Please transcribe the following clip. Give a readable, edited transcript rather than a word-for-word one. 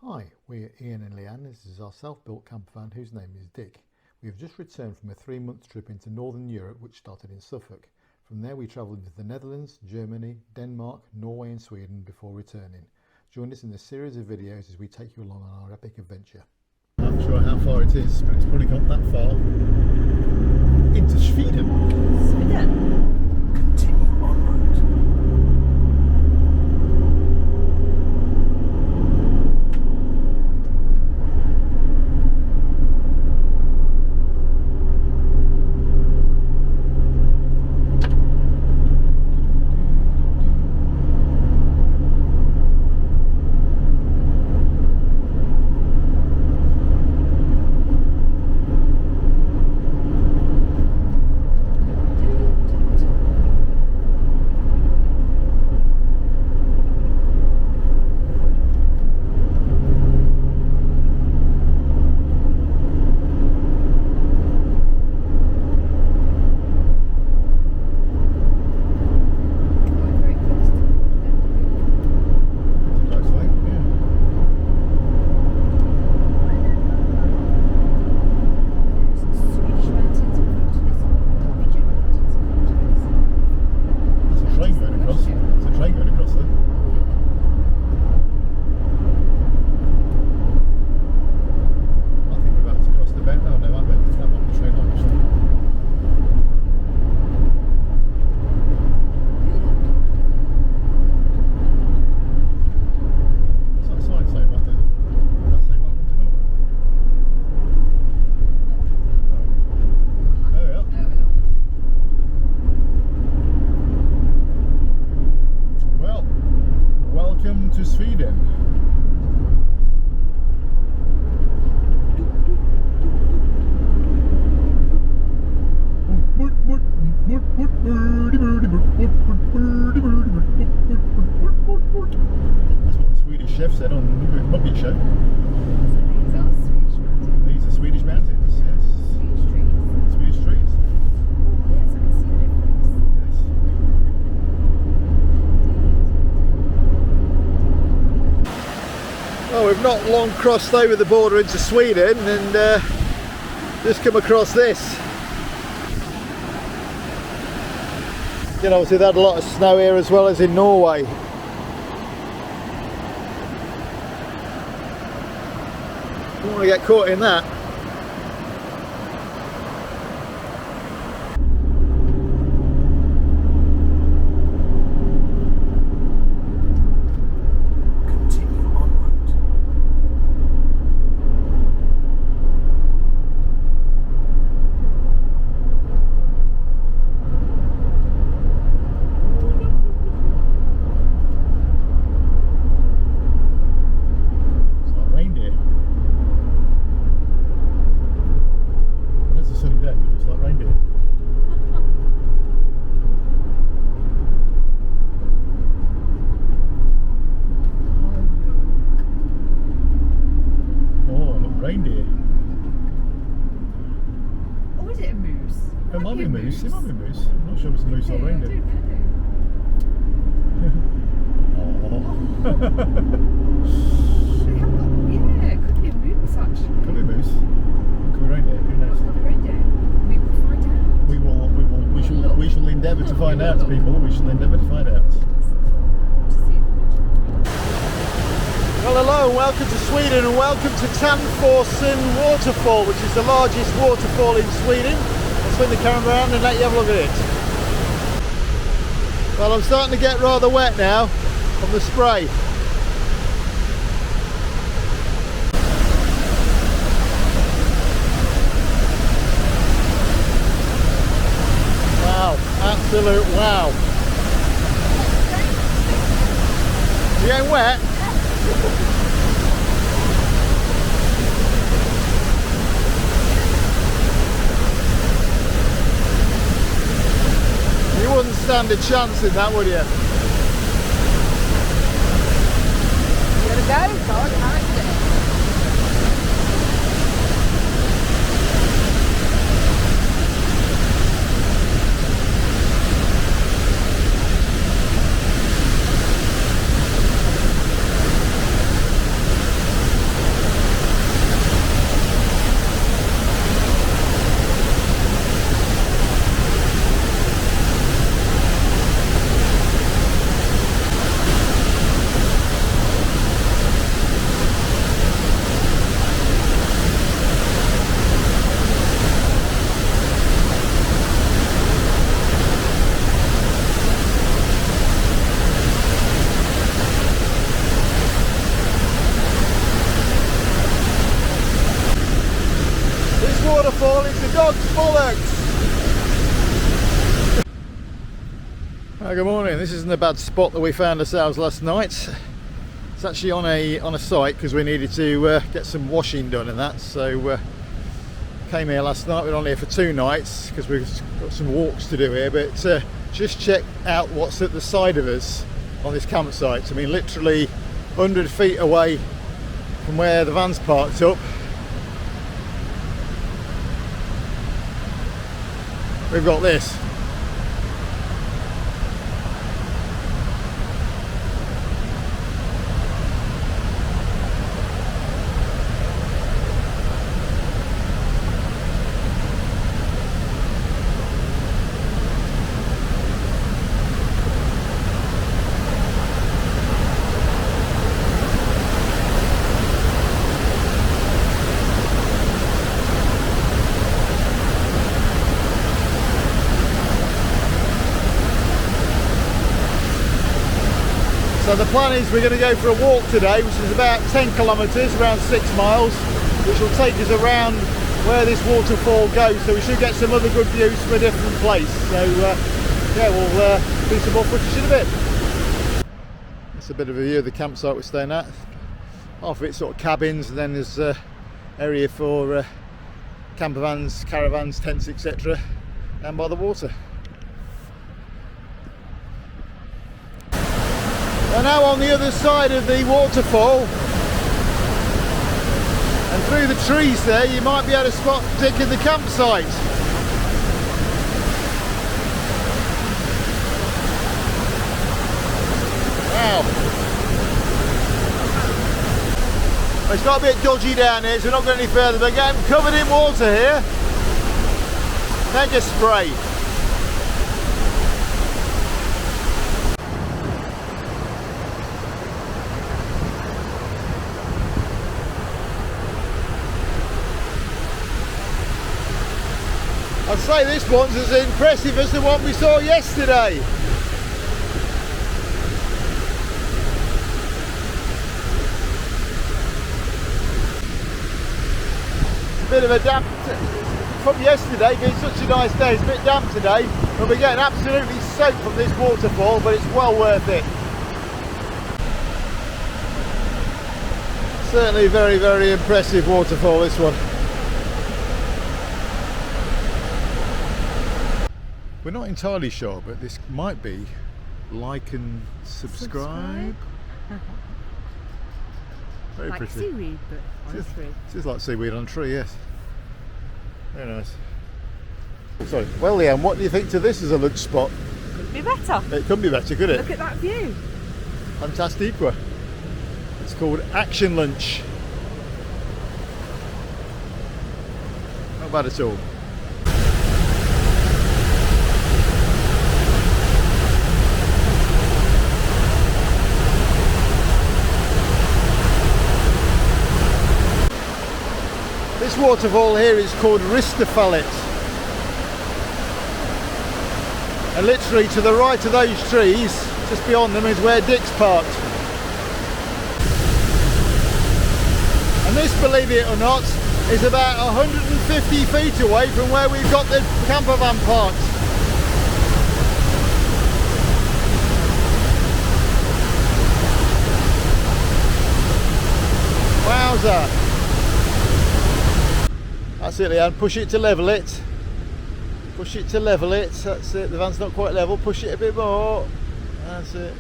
Hi, we're Ian and Leanne. This is our self-built camper van whose name is Dick. We have just returned from a 3-month trip into Northern Europe which started in Suffolk. From there we travelled into the Netherlands, Germany, Denmark, Norway and Sweden before returning. Join us in this series of videos as we take you along on our epic adventure. I'm not sure how far it is, but it's probably not that far. Into Sweden. Continue en route. To Sweden. That's what the Swedish chef said on the Puppet Show. These are Swedish mountains, yes. Swedish trees. Yes, I can see the difference. Yes. Well, we've not long crossed over the border into Sweden and just come across this. You know, obviously they had a lot of snow here as well as in Norway. Don't want to get caught in that. Reindeer. Or is it a moose? It might be a moose. It might be a moose. I'm not sure if it's a moose or reindeer. Yeah, it could be a moose actually. Could be a moose. Could be a reindeer. Who knows? Could be reindeer. We will find out. We shall endeavour to find out, people. We shall endeavour to find out. Well, hello and welcome to Sweden and welcome to Tanforsen Waterfall, which is the largest waterfall in Sweden. I'll swing the camera around and let you have a look at it. Well, I'm starting to get rather wet now from the spray. Wow, absolute wow. You getting wet? You wouldn't stand a chance in that, would you? You gotta go, God, I like it. waterfall, it's the dog's bollocks. Good morning. This isn't a bad spot that we found ourselves last night. It's actually on a site because we needed to get some washing done and that. So came here last night. We were only here for 2 nights because we've got some walks to do here. But just check out what's at the side of us on this campsite. I mean, literally 100 feet away from where the van's parked up, we've got this. So the plan is we're going to go for a walk today, which is about 10 kilometres, around 6 miles, which will take us around where this waterfall goes. So we should get some other good views from a different place. So yeah, we'll do some more footage in a bit. That's a bit of a view of the campsite we're staying at. Half of it's sort of cabins, and then there's area for camper vans, caravans, tents, etc. down by the water. We're now on the other side of the waterfall, and through the trees there you might be able to spot Dick in the campsite. Wow. It's got a bit dodgy down here, so we're not going any further, but getting covered in water here. Mega spray. I'd say this one's as impressive as the one we saw yesterday. It's a bit of a damp from yesterday, being such a nice day. It's a bit damp today, but we're getting absolutely soaked from this waterfall, but it's well worth it. Certainly very, very impressive waterfall, this one. We're not entirely sure, but this might be like and subscribe. Very like pretty. seaweed, but on a tree. This is like seaweed on a tree, yes. Very nice. Sorry. Well, Leanne, what do you think to this as a lunch spot? Could be better. It could be better, could it? Look at that view. Fantastica. It's called Action Lunch. Not bad at all. This waterfall here is called Waterfalls, and literally to the right of those trees, just beyond them, is where Dick's parked. And this, believe it or not, is about 150 feet away from where we've got the camper van parked. Wowza! That's it, Leanne. Push it to level it. Push it to level it. That's it. The van's not quite level. Push it a bit more. That's it.